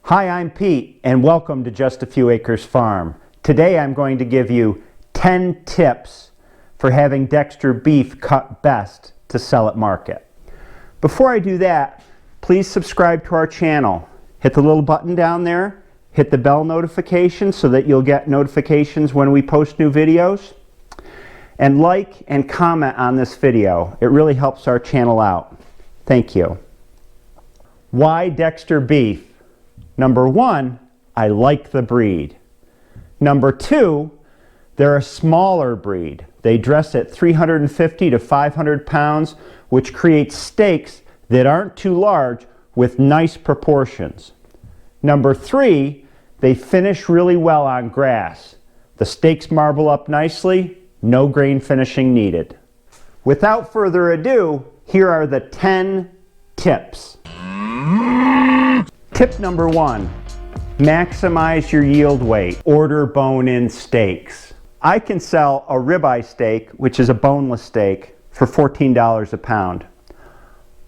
Hi, I'm Pete, and welcome to Just a Few Acres Farm. Today I'm going to give you 10 tips for having Dexter beef cut best to sell at market. Before I do that, please subscribe to our channel. Hit the little button down there, hit the bell notification so that you'll get notifications when we post new videos. And like and comment on this video. It really helps our channel out. Thank you. Why Dexter beef? Number one, I like the breed. Number two, they're a smaller breed. They dress at 350 to 500 pounds, which creates steaks that aren't too large with nice proportions. Number three, they finish really well on grass. The steaks marble up nicely, no grain finishing needed. Without further ado, here are the 10 tips. Tip number one, maximize your yield weight. Order bone-in steaks. I can sell a ribeye steak, which is a boneless steak, for $14 a pound.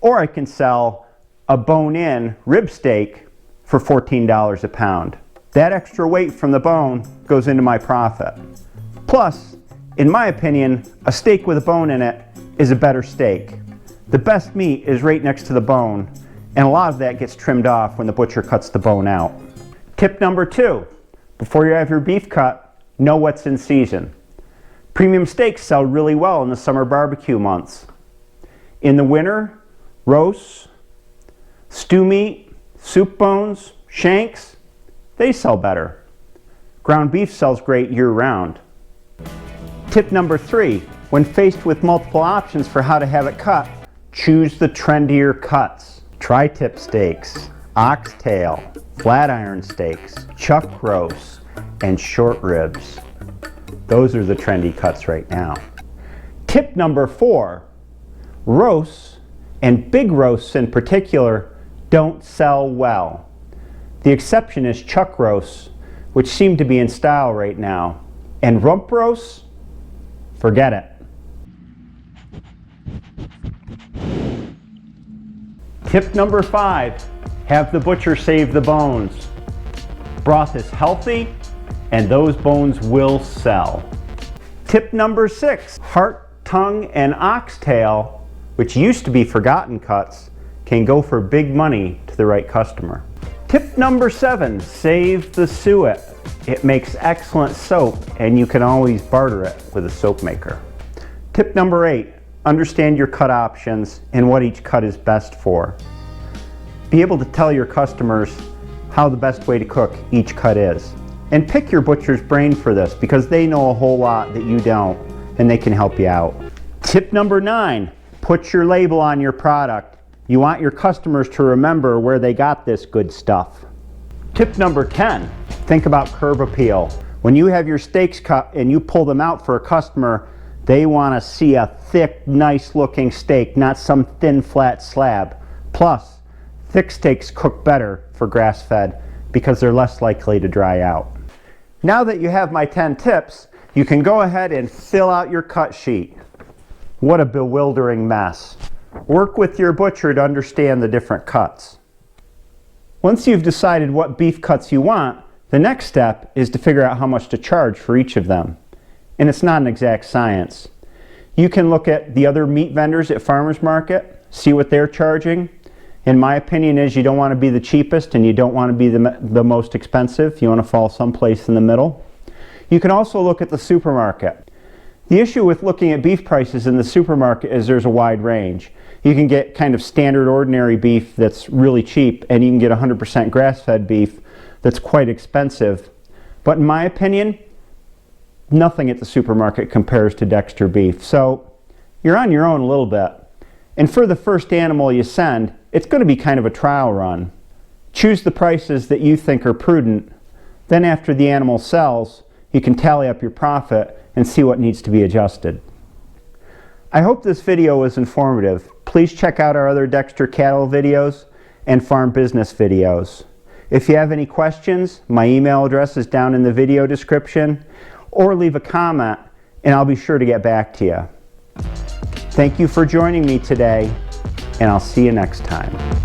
Or I can sell a bone-in rib steak for $14 a pound. That extra weight from the bone goes into my profit. Plus, in my opinion, a steak with a bone in it is a better steak. The best meat is right next to the bone, and a lot of that gets trimmed off when the butcher cuts the bone out. Tip number two, before you have your beef cut, know what's in season. Premium steaks sell really well in the summer barbecue months. In the winter, roasts, stew meat, soup bones, shanks, they sell better. Ground beef sells great year-round. Tip number three, when faced with multiple options for how to have it cut, choose the trendier cuts. Tri-tip steaks, oxtail, flat iron steaks, chuck roasts, and short ribs. Those are the trendy cuts right now. Tip number four, roasts, and big roasts in particular, don't sell well. The exception is chuck roasts, which seem to be in style right now. And rump roasts, forget it. Tip number five, have the butcher save the bones. Broth is healthy and those bones will sell. Tip number six, heart, tongue, and oxtail, which used to be forgotten cuts, can go for big money to the right customer. Tip number seven, save the suet. It makes excellent soap and you can always barter it with a soap maker. Tip number eight, understand your cut options and what each cut is best for. Be able to tell your customers how the best way to cook each cut is. And pick your butcher's brain for this because they know a whole lot that you don't and they can help you out. Tip number nine, put your label on your product. You want your customers to remember where they got this good stuff. Tip number 10, think about curb appeal. When you have your steaks cut and you pull them out for a customer, they want to see a thick, nice looking steak, not some thin, flat slab. Plus, thick steaks cook better for grass-fed because they're less likely to dry out. Now that you have my 10 tips, you can go ahead and fill out your cut sheet. What a bewildering mess. Work with your butcher to understand the different cuts. Once you've decided what beef cuts you want, the next step is to figure out how much to charge for each of them. And it's not an exact science. You can look at the other meat vendors at farmers market, see what they're charging. In my opinion is you don't want to be the cheapest and you don't want to be the most expensive. You want to fall someplace in the middle. You can also look at the supermarket. The issue with looking at beef prices in the supermarket is there's a wide range. You can get kind of standard ordinary beef that's really cheap and you can get 100% grass-fed beef that's quite expensive. But in my opinion, nothing at the supermarket compares to Dexter beef. So you're on your own a little bit. And for the first animal you send, it's going to be kind of a trial run. Choose the prices that you think are prudent. Then after the animal sells, you can tally up your profit and see what needs to be adjusted. I hope this video was informative. Please check out our other Dexter cattle videos and farm business videos. If you have any questions, my email address is down in the video description, or leave a comment and I'll be sure to get back to you. Thank you for joining me today, and I'll see you next time.